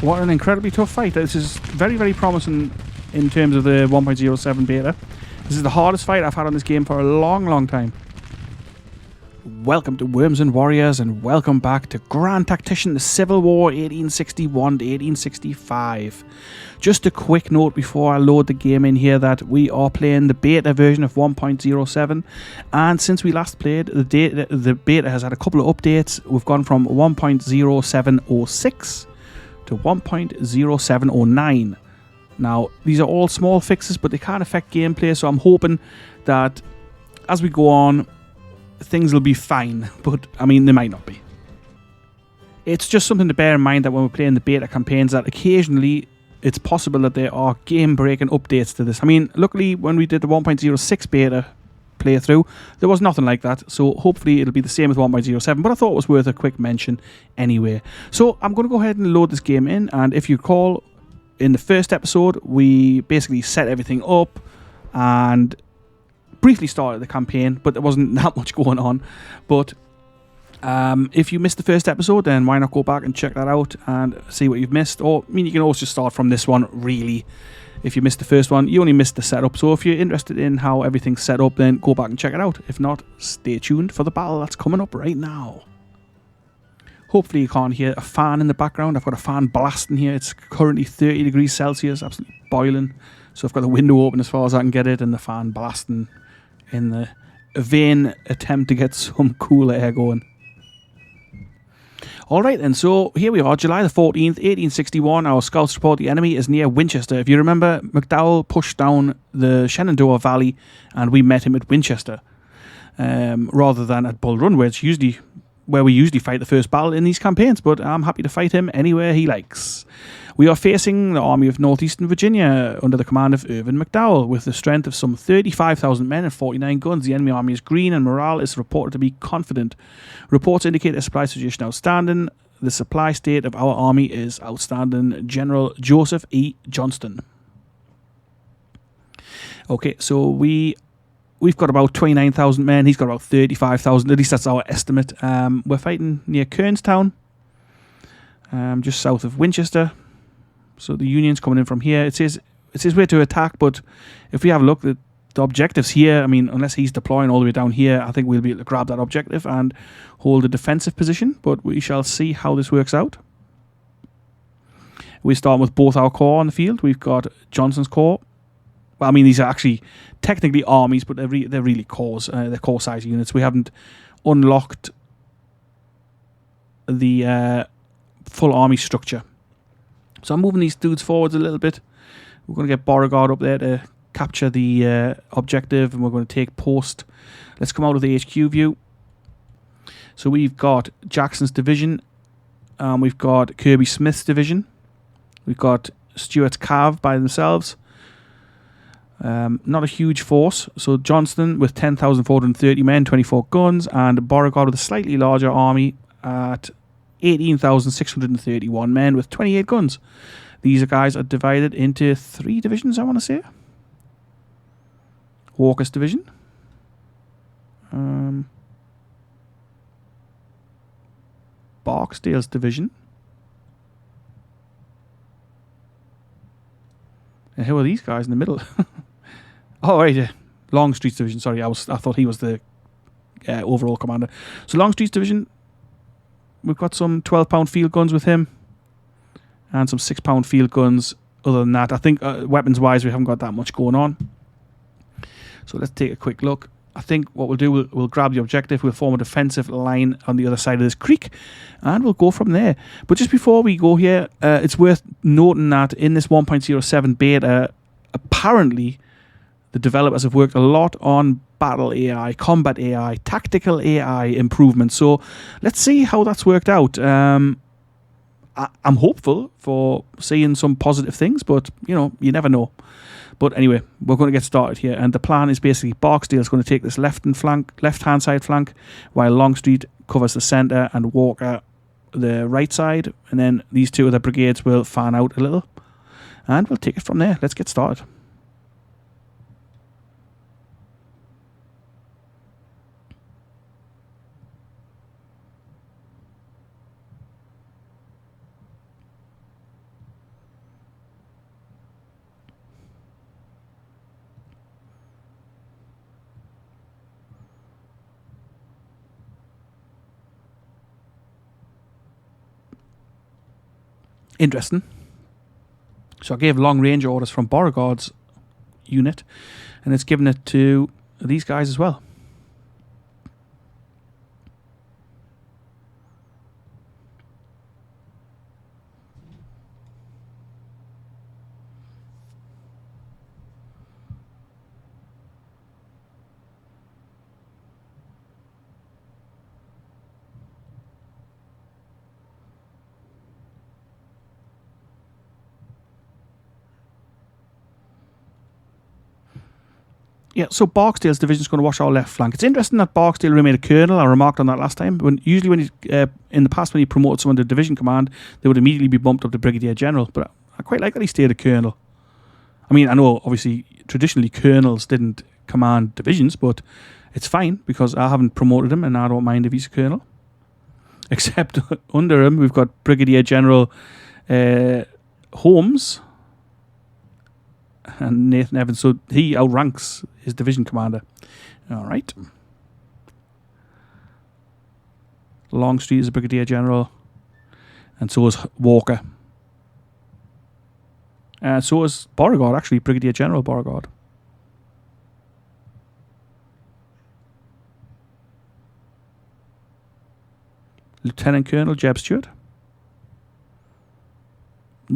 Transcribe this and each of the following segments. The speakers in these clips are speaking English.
What an incredibly tough fight. This is very, very promising in terms of the 1.07 beta. This is the hardest fight I've had on this game for a long, long time. Welcome to Worms and Warriors, and welcome back to Grand Tactician, the Civil War 1861 to 1865. Just a quick note before I load the game in here that we are playing the beta version of 1.07, and since we last played, the beta has had a couple of updates. We've gone from 1.0706 to 1.0709. Now, these are all small fixes, but they can affect gameplay, so I'm hoping that as we go on, things will be fine, but I mean, they might not be. It's just something to bear in mind that when we're playing the beta campaigns, that occasionally it's possible that there are game-breaking updates to this. I mean, luckily, when we did the 1.06 beta playthrough, there was nothing like that, so hopefully it'll be the same with 1.07, but I thought it was worth a quick mention anyway. So I'm going to go ahead and load this game in, and if you recall, in the first episode, we basically set everything up and briefly started the campaign, but there wasn't that much going on. But if you missed the first episode, then why not go back and check that out and see what you've missed. Or, I mean, you can always just start from this one, really. If you missed the first one, you only missed the setup. So if you're interested in how everything's set up, then go back and check it out. If not, stay tuned for the battle that's coming up right now. Hopefully you can't hear a fan in the background. I've got a fan blasting here. It's currently 30 degrees Celsius, absolutely boiling. So I've got the window open as far as I can get it, and the fan blasting in the vain attempt to get some cooler air going. Alright then, so here we are, July the 14th, 1861. Our scouts report the enemy is near Winchester. If you remember, McDowell pushed down the Shenandoah Valley and we met him at Winchester, rather than at Bull Run, where we usually fight the first battle in these campaigns, but I'm happy to fight him anywhere he likes. We are facing the Army of Northeastern Virginia under the command of Irvin McDowell. With the strength of some 35,000 men and 49 guns, the enemy army is green and morale is reported to be confident. Reports indicate a supply situation outstanding. The supply state of our army is outstanding. General Joseph E. Johnston. Okay, so we've got about 29,000 men. He's got about 35,000. At least that's our estimate. We're fighting near Kernstown, just south of Winchester. So the Union's coming in from here. It's his way to attack, but if we have a look, the objective's here. I mean, unless he's deploying all the way down here, I think we'll be able to grab that objective and hold a defensive position, but we shall see how this works out. We start with both our corps on the field. We've got Johnson's corps. Well, I mean, these are actually technically armies, but they're really corps. They're corps-size units. We haven't unlocked the full army structure. So I'm moving these dudes forwards a little bit. We're going to get Beauregard up there to capture the objective, and we're going to take post. Let's come out of the HQ view. So we've got Jackson's division. We've got Kirby Smith's division. We've got Stuart's Cav by themselves. Not a huge force. So Johnston with 10,430 men, 24 guns, and Beauregard with a slightly larger army at 18,631 men with 28 guns. These guys are divided into 3 divisions, I want to say. Walker's division. Barksdale's division. And who are these guys in the middle? Oh, right, Longstreet's division. Sorry, I thought he was the overall commander. So Longstreet's division. We've got some 12-pound field guns with him, and some 6-pound field guns. Other than that, I think weapons-wise, we haven't got that much going on. So let's take a quick look. I think what we'll do, we'll grab the objective, we'll form a defensive line on the other side of this creek, and we'll go from there. But just before we go here, it's worth noting that in this 1.07 beta, apparently the developers have worked a lot on battle AI, combat AI, tactical AI improvements. So let's see how that's worked out. I'm hopeful for seeing some positive things, but you never know. But anyway, we're going to get started here, and the plan is basically Barksdale is going to take this left-hand side flank, while Longstreet covers the centre and Walker the right side, and then these two other brigades will fan out a little, and we'll take it from there. Let's get started. Interesting. So I gave long range orders from Beauregard's unit, and it's given it to these guys as well. Yeah, so Barksdale's division is going to watch our left flank. It's interesting that Barksdale remained a colonel. I remarked on that last time. Usually when in the past, when he promoted someone to division command, they would immediately be bumped up to brigadier general. But I quite like that he stayed a colonel. I mean, I know, obviously, traditionally colonels didn't command divisions, but it's fine because I haven't promoted him and I don't mind if he's a colonel. Except under him, we've got Brigadier General Holmes and Nathan Evans, so he outranks his division commander. All right. Longstreet is a brigadier general, and so is Walker. And so is Beauregard, actually, Brigadier General Beauregard. Lieutenant Colonel Jeb Stewart.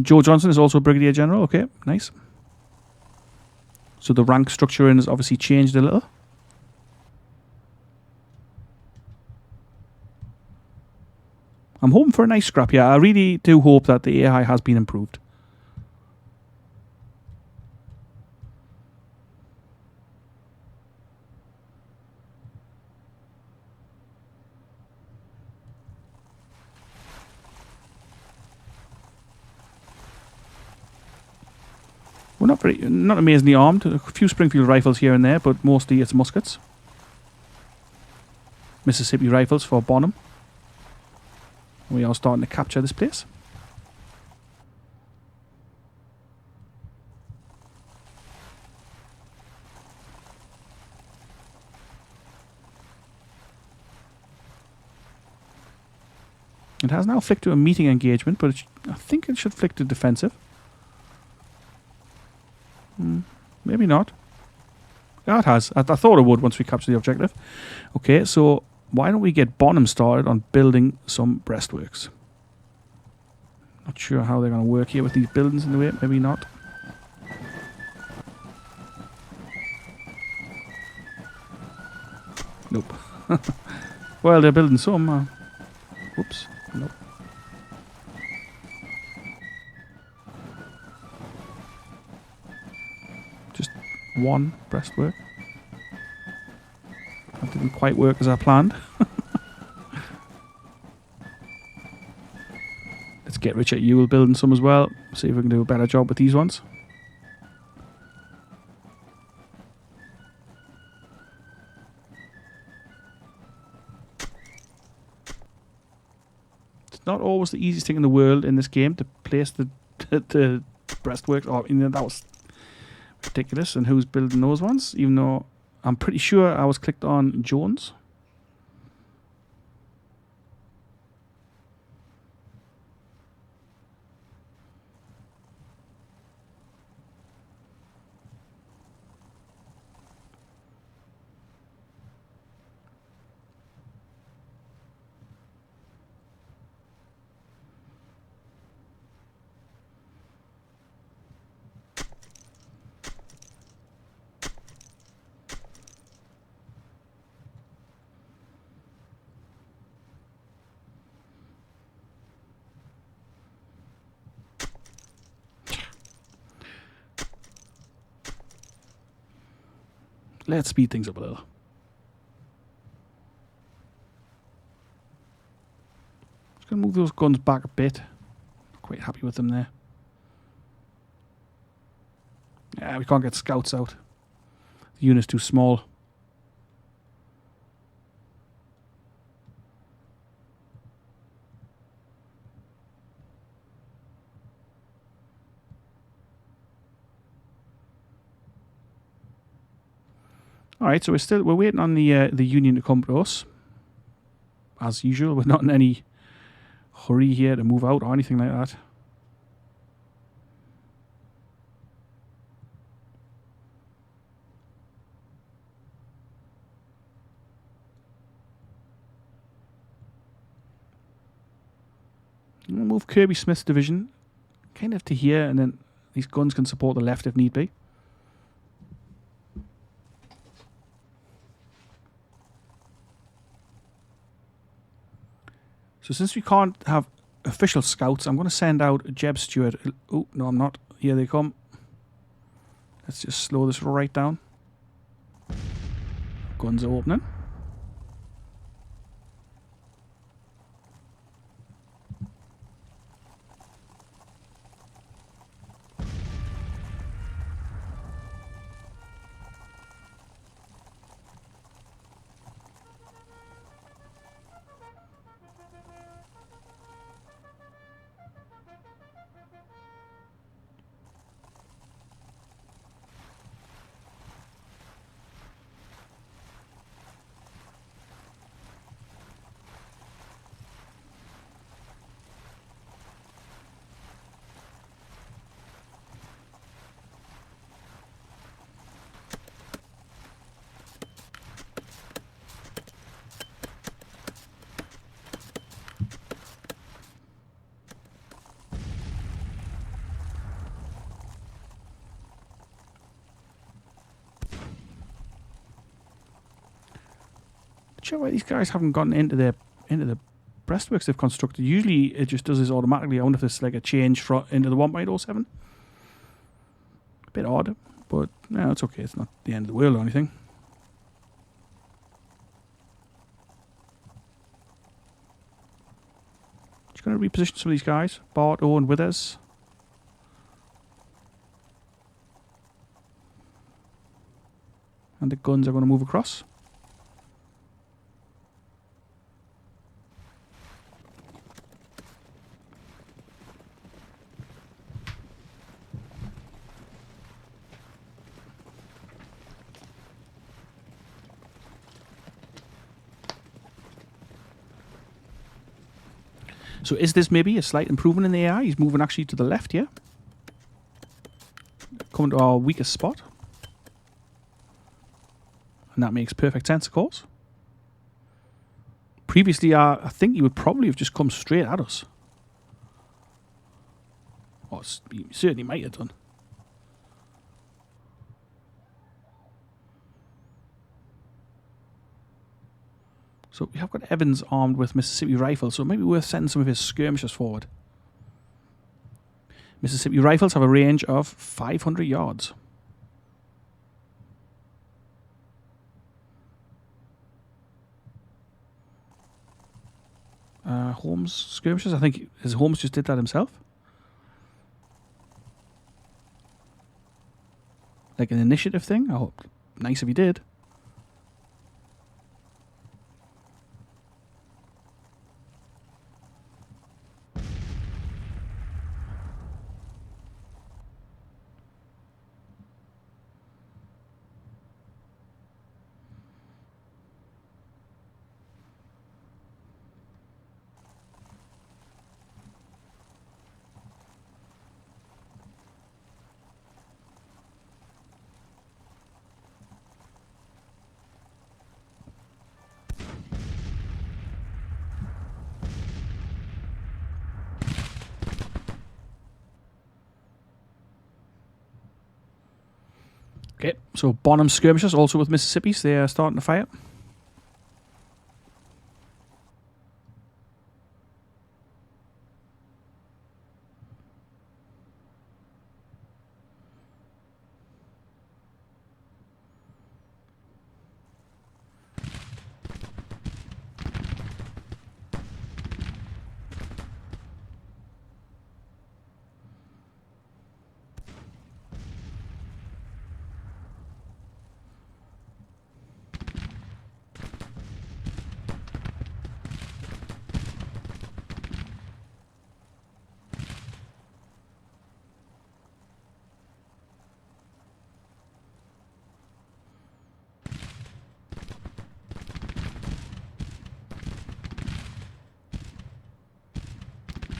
Joe Johnson is also a brigadier general. Okay, nice. So the rank structure has obviously changed a little. I'm hoping for a nice scrap here. I really do hope that the AI has been improved. We're not amazingly armed. A few Springfield rifles here and there, but mostly it's muskets. Mississippi rifles for Bonham. We are starting to capture this place. It has now flicked to a meeting engagement, but I think it should flick to defensive. Maybe not. Yeah, it has. I thought it would once we capture the objective. Okay, so why don't we get Bonham started on building some breastworks? Not sure how they're going to work here with these buildings in the way. Maybe not. Nope. Well, they're building some. Whoops. Nope. Just one breastwork. That didn't quite work as I planned. Let's get Richard Ewell building some as well. See if we can do a better job with these ones. It's not always the easiest thing in the world in this game to place the breastworks. Oh, you know, that was ridiculous. And who's building those ones? Even though I'm pretty sure I was clicked on Jones. Let's speed things up a little. Just going to move those guns back a bit. Quite happy with them there. Yeah, we can't get scouts out. The unit's too small. All right, so we're waiting on the Union to come to us. As usual, we're not in any hurry here to move out or anything like that. I'm going to move Kirby Smith's division kind of to here, and then these guns can support the left if need be. So since we can't have official scouts, I'm going to send out Jeb Stewart. Oh, no, I'm not. Here they come. Let's just slow this right down. Guns are opening. Sure why these guys haven't gotten into the breastworks they've constructed. Usually it just does this automatically. I wonder if there's like a change into the 1.07. A bit odd, but no, it's okay. It's not the end of the world or anything. Just going to reposition some of these guys. Bartow and Withers. And the guns are going to move across. So is this maybe a slight improvement in the AI? He's moving actually to the left here. Coming to our weakest spot. And that makes perfect sense, of course. Previously, I think he would probably have just come straight at us. Or he certainly might have done. So we have got Evans armed with Mississippi rifles, so maybe worth sending some of his skirmishers forward. Mississippi rifles have a range of 500 yards. Holmes skirmishers, I think his Holmes just did that himself. Like an initiative thing. I hope. Nice if he did. Okay, so Bonham skirmishers also with Mississippi's. They are starting to fire.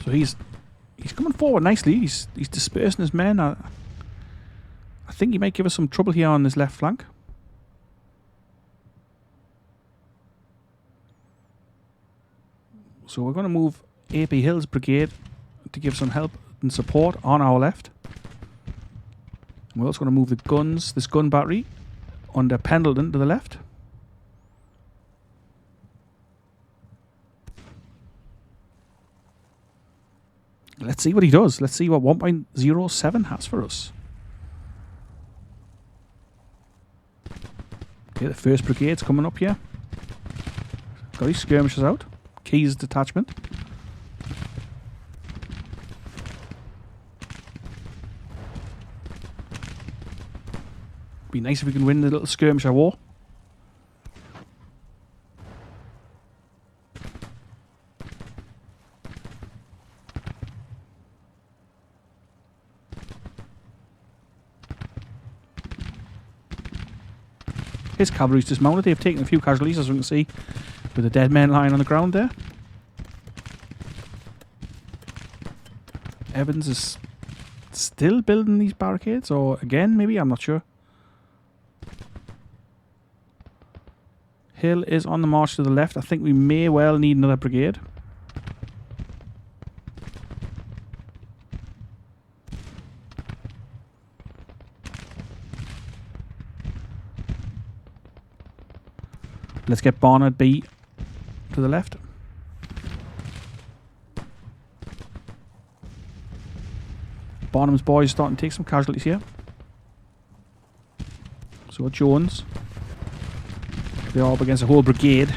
So he's coming forward nicely. He's dispersing his men. I think he might give us some trouble here on his left flank. So we're going to move AP Hill's brigade to give some help and support on our left. We're also going to move the guns, this gun battery, under Pendleton to the left. Let's see what he does. Let's see what 1.07 has for us. Okay, the 1st Brigade's coming up here. Got his skirmishers out. Keys detachment. Be nice if we can win the little skirmisher war. His cavalry's dismounted. They've taken a few casualties, as we can see, with the dead men lying on the ground there. Evans is still building these barricades, or again, maybe, I'm not sure. Hill is on the march to the left. I think we may well need another brigade. Let's get Barnard B to the left. Barnum's boys starting to take some casualties here. So Jones. They're up against a whole brigade.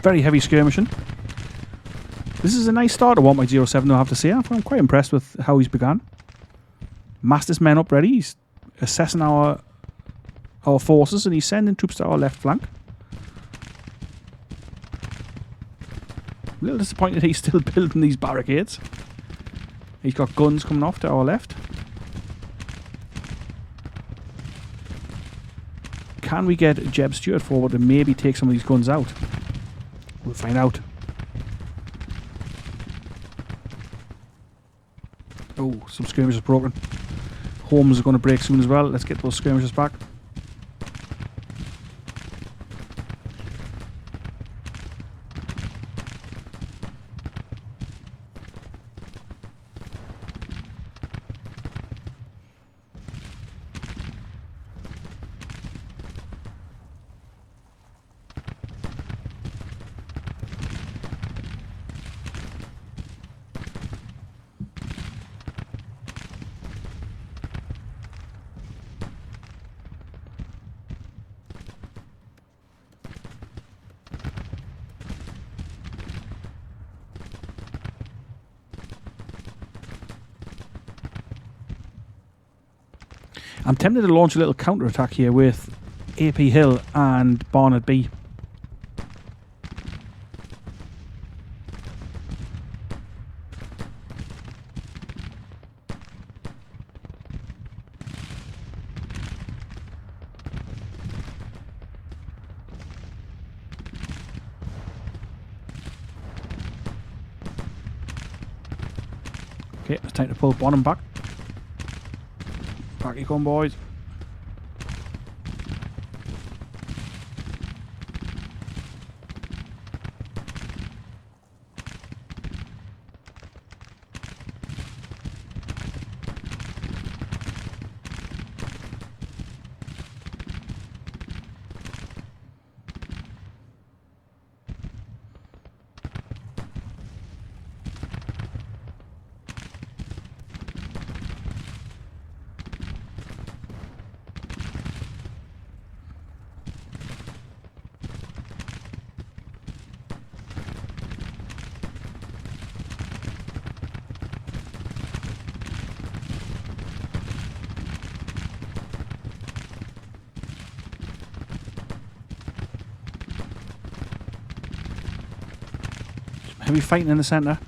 Very heavy skirmishing. This is a nice start to 1.07, though, I have to say. I'm quite impressed with how he's begun. Master's men up ready. He's assessing our forces, and he's sending troops to our left flank. A little disappointed he's still building these barricades. He's got guns coming off to our left. Can we get Jeb Stewart forward to maybe take some of these guns out? We'll find out. Oh, some skirmishers broken. Homes are going to break soon as well. Let's get those skirmishers back. I'm tempted to launch a little counter-attack here with AP Hill and Barnard B. Okay, it's time to pull Bonham back. Back you come, boys. Heavy fighting in the centre.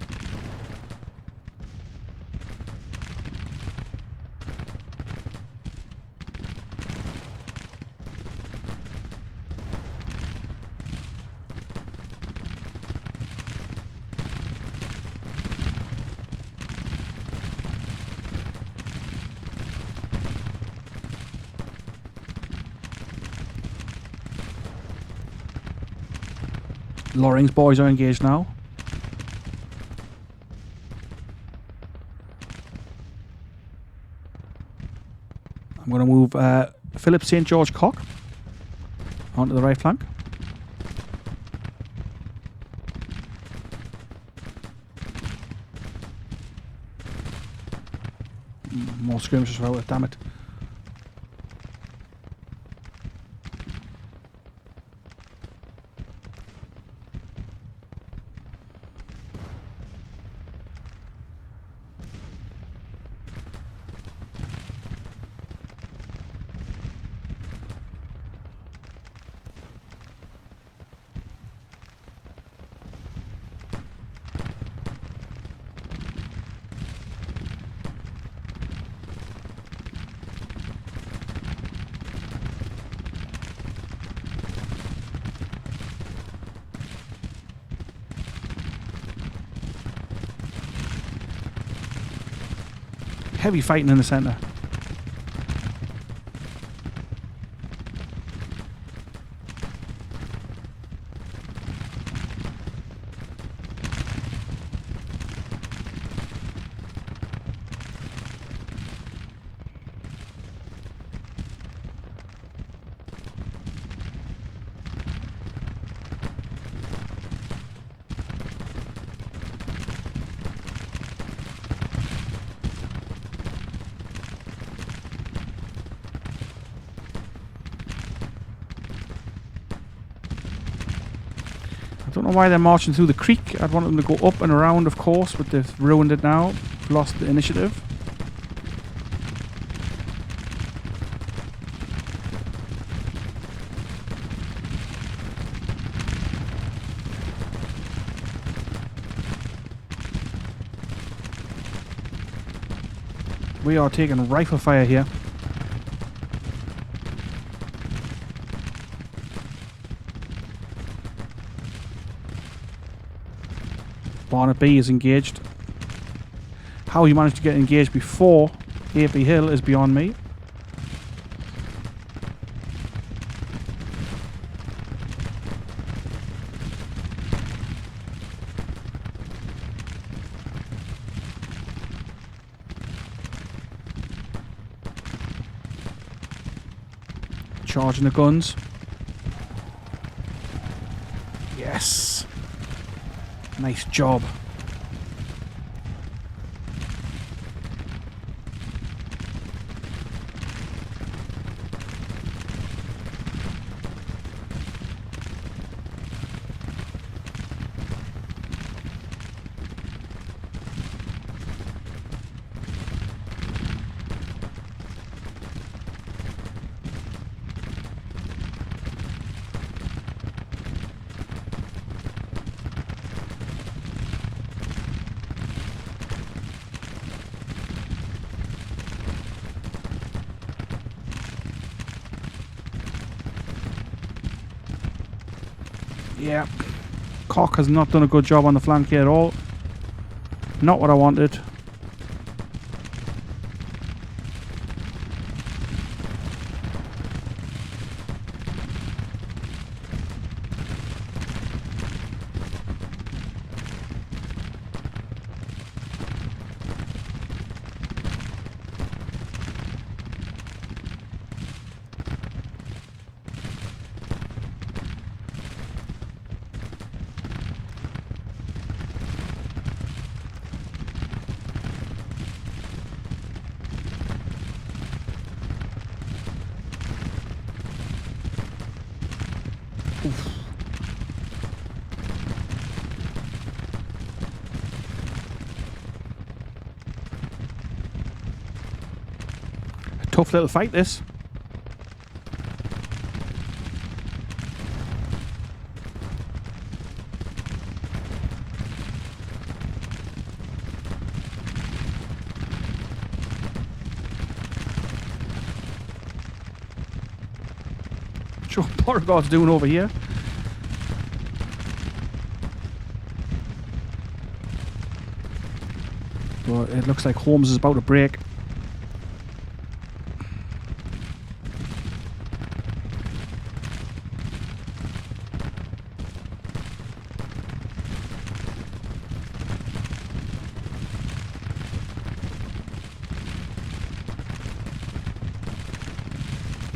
Loring's boys are engaged now. I'm going to move Philip St. George Cock onto the right flank. More skirmishes for it, damn it. Heavy fighting in the centre. I don't know why they're marching through the creek. I'd want them to go up and around, of course, but they've ruined it now. Lost the initiative. We are taking rifle fire here. Barnet B is engaged. How he managed to get engaged before AP Hill is beyond me. Charging the guns. Yes. Nice job. Yeah, Cock has not done a good job on the flank here at all. Not what I wanted. Tough little fight, this. sure what Beauregard's doing over here. But it looks like Holmes is about to break.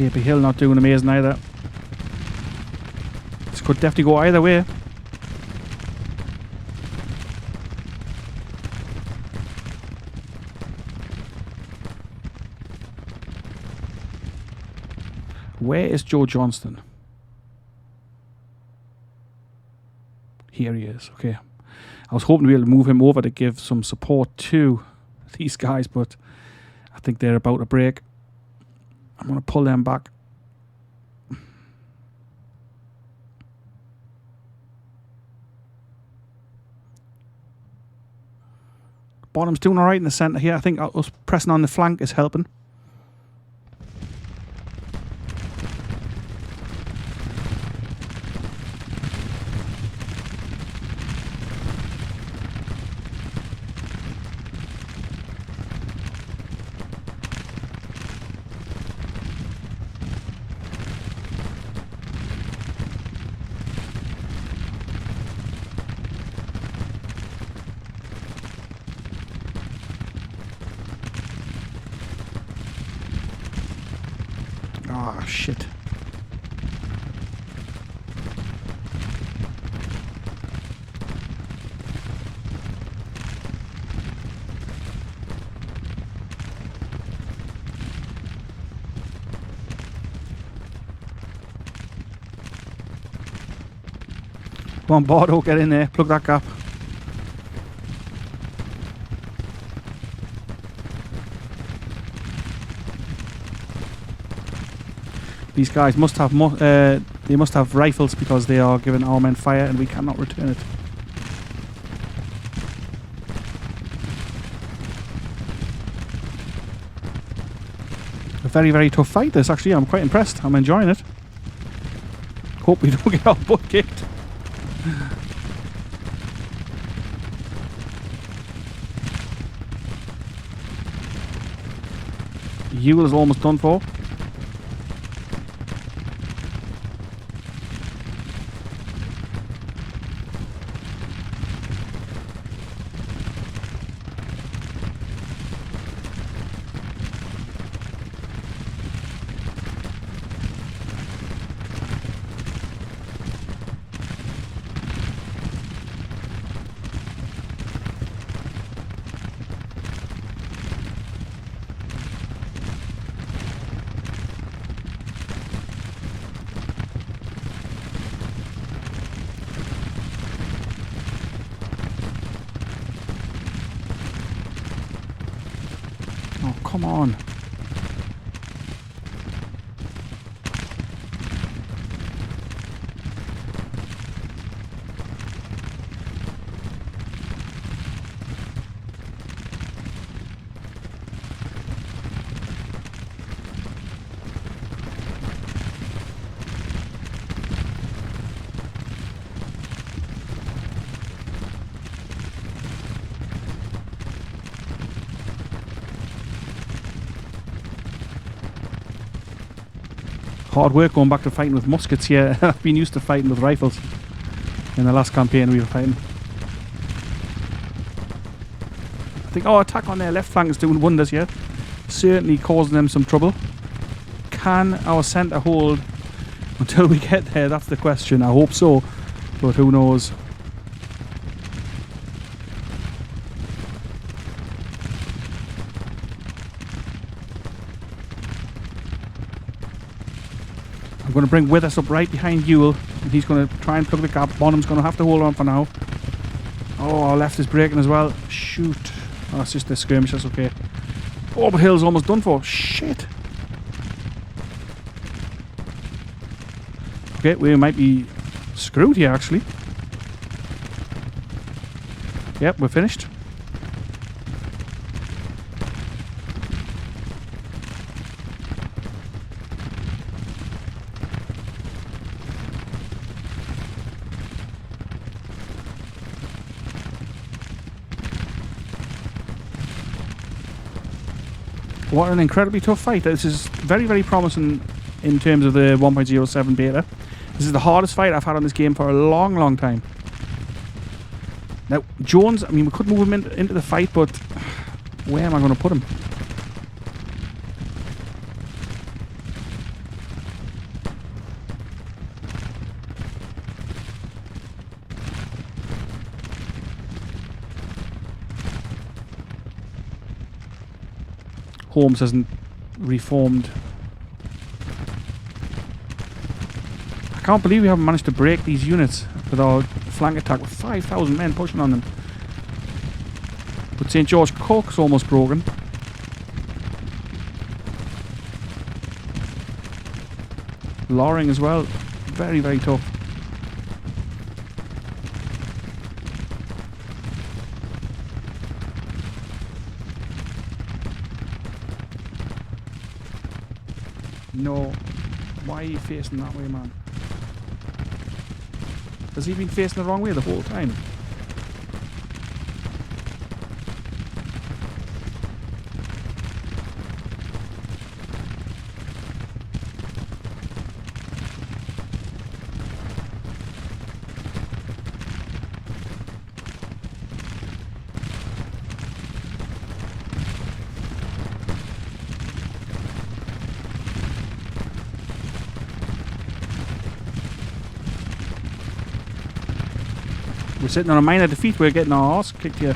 AP Hill not doing amazing either. This could definitely go either way. Where is Joe Johnston? Here he is. Okay. I was hoping to be able to move him over to give some support to these guys, but I think they're about to break. I'm going to pull them back. Bottom's doing alright in the centre here. I think us pressing on the flank is helping. Ah, shit. Come on, Bardo, get in there. Plug that gap. These guys must have they must have rifles because they are giving our men fire and we cannot return it. A very, very tough fight this actually. I'm quite impressed. I'm enjoying it. Hope we don't get our butt kicked. Ewell is almost done for. Oh, come on. Hard work going back to fighting with muskets here. I've been used to fighting with rifles in the last campaign we were fighting. I think our attack on their left flank is doing wonders here. Certainly causing them some trouble. Can our centre hold until we get there? That's the question. I hope so, but who knows. I'm going to bring Withers up right behind Ewell, and he's going to try and plug the gap. Bonham's going to have to hold on for now. Oh, our left is breaking as well. Shoot. Oh, that's just the skirmish, that's okay. Oh, but Hill's almost done for. Shit. Okay, we might be screwed here, actually. Yep, we're finished. What an incredibly tough fight. This is very, very promising in terms of the 1.07 beta. This is the hardest fight I've had on this game for a long, long time. Now, Jones, I mean, we could move him into the fight, but where am I going to put him? Holmes hasn't reformed. I can't believe we haven't managed to break these units with our flank attack with 5,000 men pushing on them. But St. George Cook's almost broken. Loring as well. Very, very tough. No. Why are you facing that way, man? Has he been facing the wrong way the whole time? We're sitting on a minor defeat. We're getting our arse kicked here.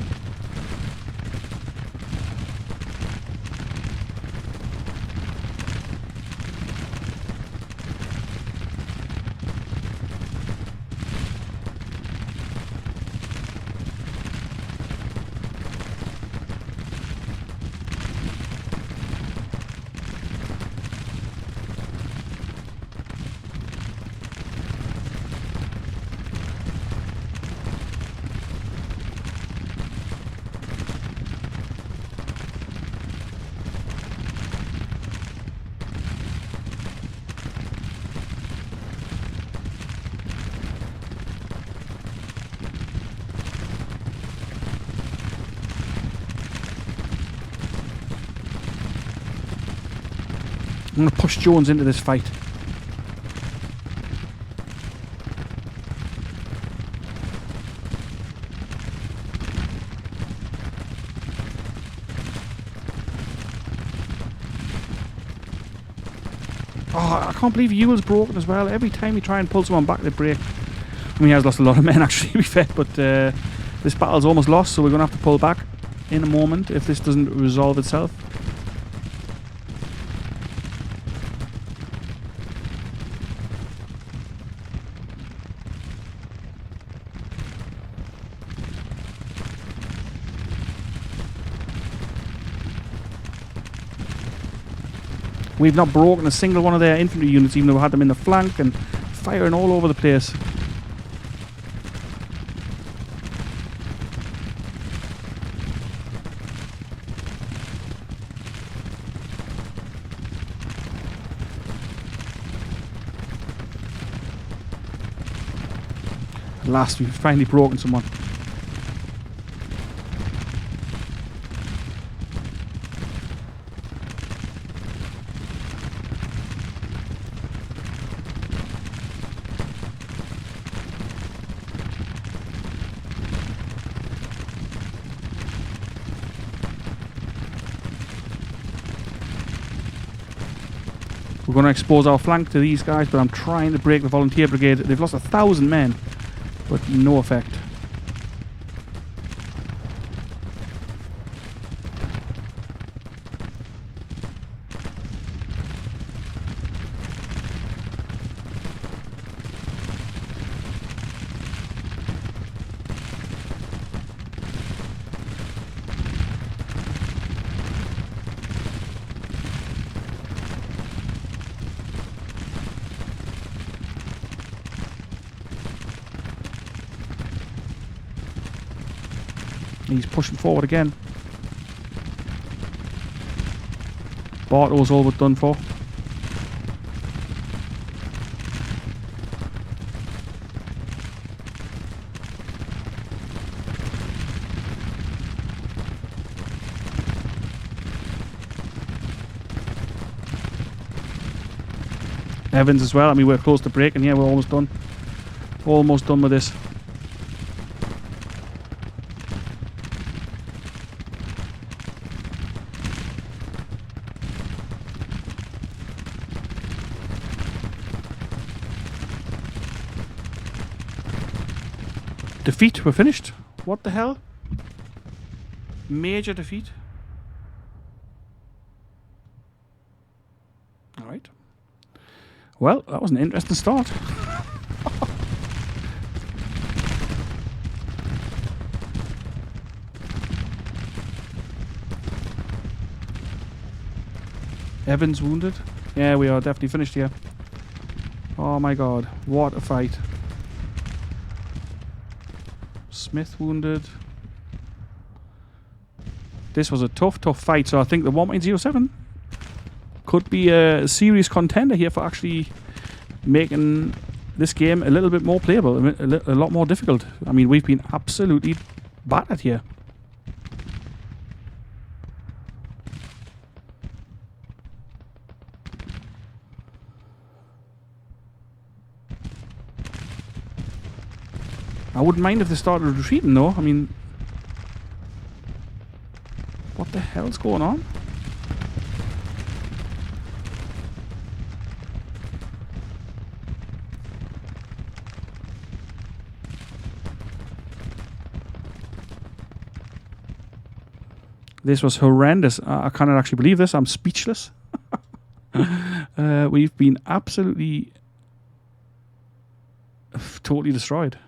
I'm going to push Jones into this fight. Oh, I can't believe Ewell's broken as well. Every time you try and pull someone back, they break. I mean, he has lost a lot of men, actually, to be fair, but this battle's almost lost, so we're going to have to pull back in a moment if this doesn't resolve itself. We've not broken a single one of their infantry units, even though we had them in the flank and firing all over the place. At last, we've finally broken someone. We're going to expose our flank to these guys, but I'm trying to break the volunteer brigade. They've lost 1,000 men, but no effect. He's pushing forward again. Bartow's all but done for. Evans as well. I mean, we're close to breaking here. We're almost done. Almost done with this. Defeat, we're finished. What the hell? Major defeat. Alright. Well, that was an interesting start. Evans wounded. Yeah, we are definitely finished here. Oh my god, what a fight. Smith wounded. This was a tough fight, so I think the 1.07 could be a serious contender here for actually making this game a little bit more playable, a lot more difficult. I mean, we've been absolutely battered here. I wouldn't mind if they started retreating though. I mean, what the hell's going on? This was horrendous. I cannot actually believe this. I'm speechless. We've been absolutely totally destroyed.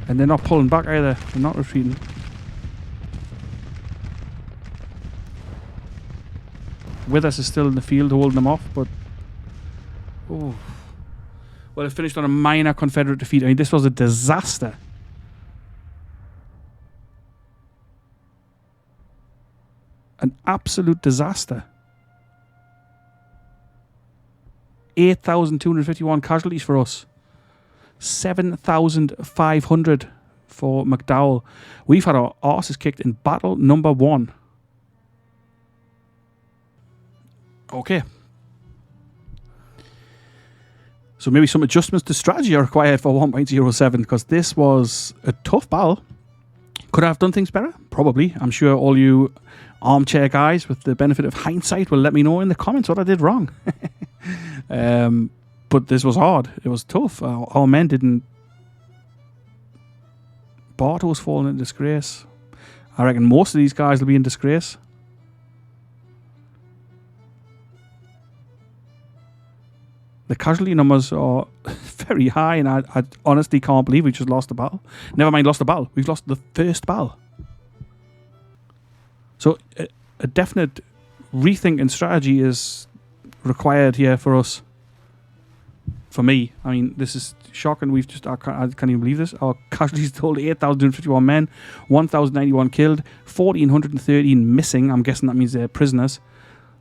And they're not pulling back either. They're not retreating. Withers is still in the field holding them off, but... Oh. Well, it finished on a minor Confederate defeat. I mean, this was a disaster. An absolute disaster. 8,251 casualties for us. 7,500 for McDowell. We've had our asses kicked in battle number 1. Okay. So maybe some adjustments to strategy are required for 1.07 because this was a tough battle. Could I have done things better? Probably. I'm sure all you armchair guys with the benefit of hindsight will let me know in the comments what I did wrong. But this was hard. It was tough. Our men didn't... Bartow's fallen in disgrace. I reckon most of these guys will be in disgrace. The casualty numbers are very high, and I honestly can't believe we just lost the battle. Never mind lost the battle. We've lost the first battle. So a definite rethink in strategy is required here for us. For me, I mean, this is shocking. We've just, I can't even believe this. Our casualties totaled 8,251 men, 1,091 killed, 1,413 missing. I'm guessing that means they're prisoners.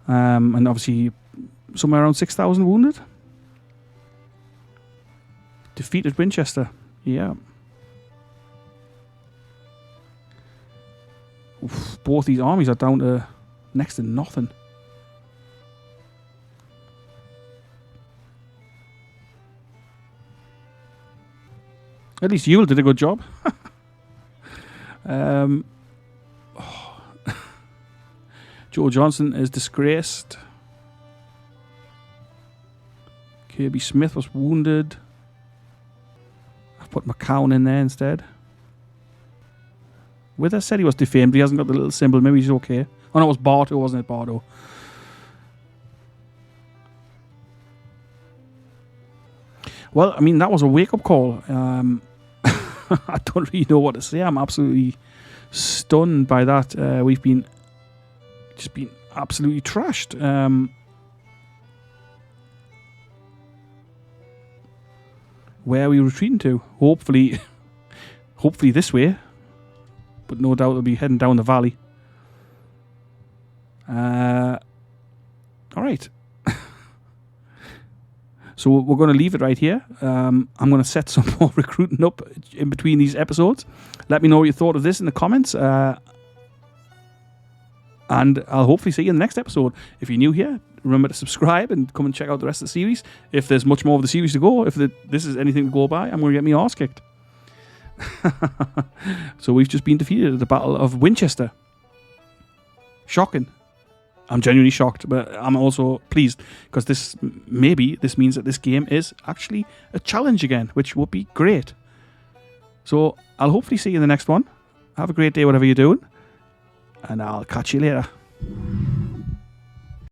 And obviously, somewhere around 6,000 wounded. Defeated Winchester. Yeah. Oof, both these armies are down to next to nothing. At least Ewell did a good job. Joe Johnson is disgraced. Kirby Smith was wounded. I've put McCown in there instead. Withers said he was defamed, but he hasn't got the little symbol. Maybe he's okay. Oh no, it was Bartow, wasn't it? Bartow. Well, I mean, that was a wake-up call. I don't really know what to say. I'm absolutely stunned by that. We've been absolutely trashed. Where are we retreating to? Hopefully this way. But no doubt we'll be heading down the valley. Alright. So we're going to leave it right here. I'm going to set some more recruiting up in between these episodes. Let me know what you thought of this in the comments. And I'll hopefully see you in the next episode. If you're new here, remember to subscribe and come and check out the rest of the series. If there's much more of the series to go, if this is anything to go by, I'm going to get me arse kicked. So we've just been defeated at the Battle of Winchester. Shocking. I'm genuinely shocked, but I'm also pleased because this means that this game is actually a challenge again, which would be great. So I'll hopefully see you in the next one. Have a great day, whatever you're doing, and I'll catch you later.